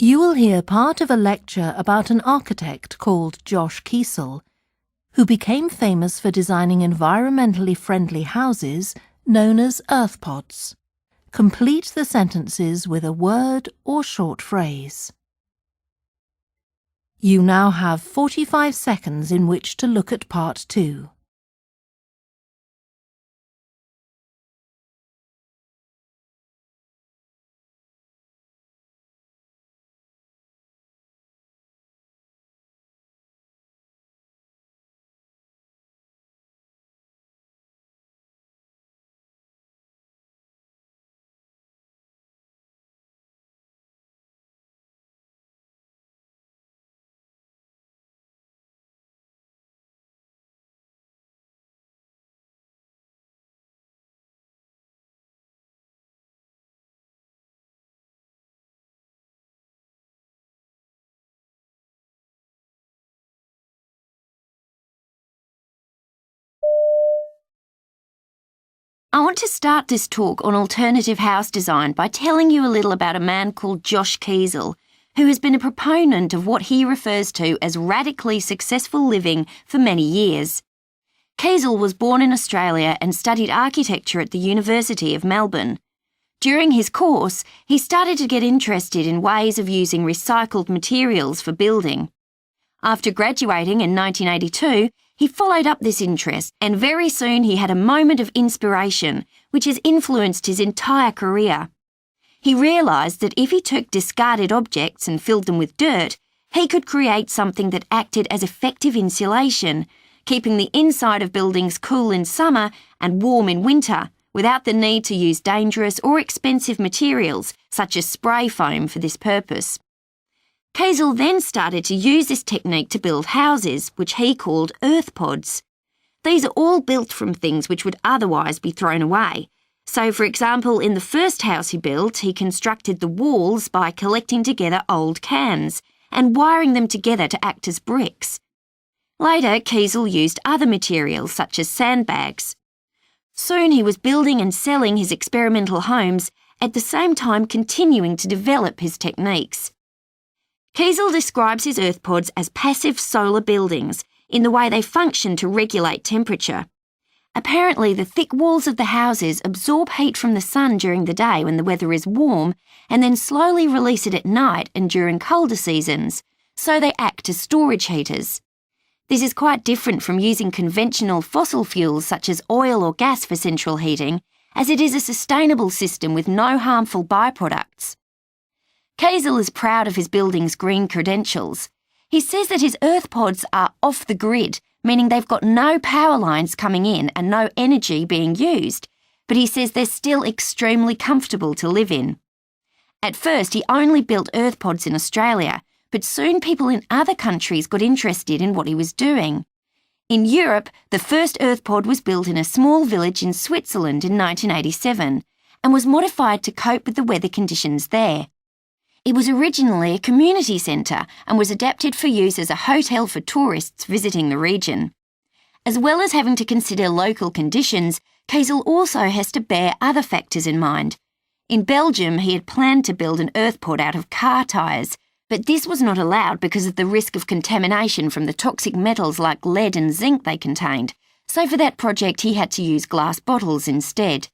You will hear part of a lecture about an architect called Josh Kiesel, who became famous for designing environmentally friendly houses known as earth pods. Complete the sentences with a word or short phrase. You now have 45 seconds in which to look at part 2. I want to start this talk on alternative house design by telling you a little about a man called Josh Kiesel, who has been a proponent of what he refers to as radically successful living for many years. Kiesel was born in Australia and studied architecture at the University of Melbourne. During his course, he started to get interested in ways of using recycled materials for building. After graduating in 1982, he followed up this interest, and very soon he had a moment of inspiration which has influenced his entire career. He realised that if he took discarded objects and filled them with dirt, he could create something that acted as effective insulation, keeping the inside of buildings cool in summer and warm in winter, without the need to use dangerous or expensive materials such as spray foam for this purpose. Kiesel then started to use this technique to build houses, which he called earth pods. These are all built from things which would otherwise be thrown away. So, for example, in the first house he built, he constructed the walls by collecting together old cans and wiring them together to act as bricks. Later, Kiesel used other materials such as sandbags. Soon he was building and selling his experimental homes, at the same time continuing to develop his techniques. Kiesel describes his earth pods as passive solar buildings in the way they function to regulate temperature. Apparently, the thick walls of the houses absorb heat from the sun during the day when the weather is warm and then slowly release it at night and during colder seasons, so they act as storage heaters. This is quite different from using conventional fossil fuels such as oil or gas for central heating, as it is a sustainable system with no harmful byproducts. Kiesel is proud of his building's green credentials. He says that his earth pods are off the grid, meaning they've got no power lines coming in and no energy being used, but he says they're still extremely comfortable to live in. At first, he only built earth pods in Australia, but soon people in other countries got interested in what he was doing. In Europe, the first earth pod was built in a small village in Switzerland in 1987 and was modified to cope with the weather conditions there. It was originally a community centre and was adapted for use as a hotel for tourists visiting the region. As well as having to consider local conditions, Kiesel also has to bear other factors in mind. In Belgium, he had planned to build an earth pod out of car tyres, but this was not allowed because of the risk of contamination from the toxic metals like lead and zinc they contained, so for that project he had to use glass bottles instead.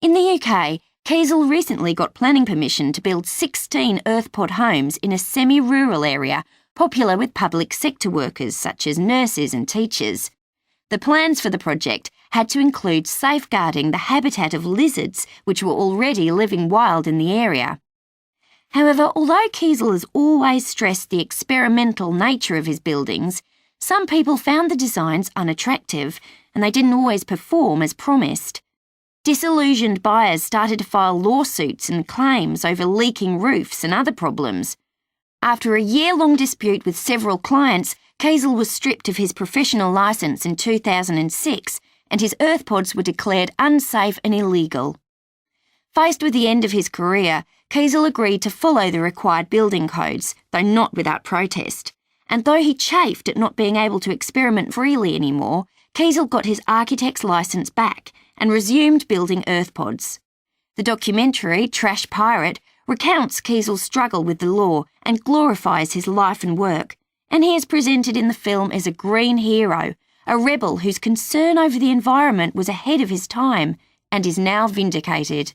In the UK, Kiesel recently got planning permission to build 16 earth pod homes in a semi-rural area popular with public sector workers such as nurses and teachers. The plans for the project had to include safeguarding the habitat of lizards which were already living wild in the area. However, although Kiesel has always stressed the experimental nature of his buildings, some people found the designs unattractive and they didn't always perform as promised. Disillusioned buyers started to file lawsuits and claims over leaking roofs and other problems. After a year-long dispute with several clients, Kiesel was stripped of his professional licence in 2006 and his earth pods were declared unsafe and illegal. Faced with the end of his career, Kiesel agreed to follow the required building codes, though not without protest. And though he chafed at not being able to experiment freely anymore, Kiesel got his architect's licence back and resumed building earth pods. The documentary Trash Pirate recounts Kiesel's struggle with the law and glorifies his life and work, and he is presented in the film as a green hero, a rebel whose concern over the environment was ahead of his time and is now vindicated.